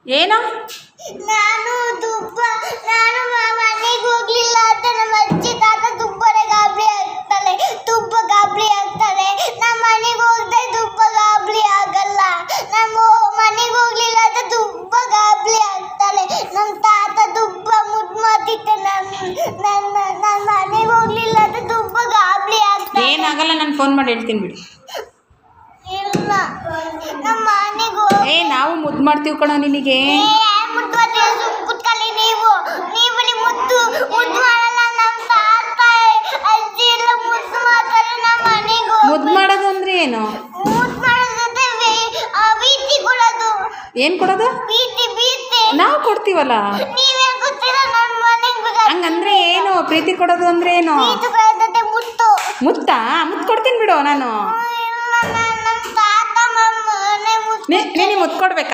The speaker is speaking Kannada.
ಏನೋ ನಾನು ಮನೆಗೆ ಹೋಗ್ಲಿಲ್ಲ ಅಂತ ನಮ್ಮ ಅಜ್ಜಿ ತಾತ ತುಂಬಾನೇ ಗಾಬರಿ ಆಗ್ತಾಳೆ, ತುಂಬಾ ಗಾಬರಿ ಆಗ್ತಾಳೆ. ನಮ್ಮ ಮನೆಗೆ ಹೋಗದೆ ತುಂಬಾ ಗಾಬರಿ ಆಗಲ್ಲ. ನಮ್ಮ ಮನೆಗೆ ಹೋಗ್ಲಿಲ್ಲ ಅಂತ ತುಂಬಾ ಗಾಬರಿ ಆಗ್ತಾಳೆ. ನಮ್ಮ ತಾತ ತುಂಬಾ ಮುದ್ದು ಮಾಡ್ತಿದ್ದೆ. ನನ್ನ ಮನೆಗೆ ಹೋಗ್ಲಿಲ್ಲ ಅಂತ ತುಂಬಾ ಗಾಬರಿ ಆಗ್ತಾಳೆ. ಏನಾಗಲ್ಲ, ನಾನು ಫೋನ್ ಮಾಡಿ ಹೇಳ್ತೀನಿ ಬಿಡಿ. ಇಲ್ಲ ನಮ್ಮ ಮನೆಗೆ ನಾವು ಮುದ್ದು ಮಾಡ್ತೀವಿ ಕಣೋ ನಿನಗೆ. ಕುತ್ಕೊಳ್ಳಿ ನೀವು ಮುದ್ದು ಮಾಡಲ್ಲ. ನಮ್ಮ ತಾತ ಅಜ್ಜಿ ಎಲ್ಲ ಮುದ್ದು ಮಾಡ್ತಾರೆ. ನಮ್ಮ ಮನೆಗೆ ಮುದ್ದು ಮಾಡೋದು ಅಂದ್ರೆ ಏನು? ಮುದ್ದು ಮಾಡೋದಂದ್ರೆ ಬೀತಿ ಕೊಡೋದು. ಏನು ಕೊಡೋದು? ಬೀತಿ ನಾವು ಕೊಡ್ತೀವಲ್ಲ. ನೀವೇ ಗೊತ್ತಿಲ್ಲ. ನನ್ನ ಮನೆಗೆ ಹಂಗಂದ್ರೆ ಏನು? ಪ್ರೀತಿ ಕೊಡೋದು ಅಂದ್ರೆ ಏನು? ಮುತ್ತು ಮುತ್ತಾ? ಮುತ್ತು ಕೊಡ್ತೀನಿ ಬಿಡು ನಾನು. ಇಲ್ಲ, ನಮ್ಮ ತಾತ ಮನೆ ನೀನು ಮುತ್ತು ಕೊಡ್ಬೇಕಾ?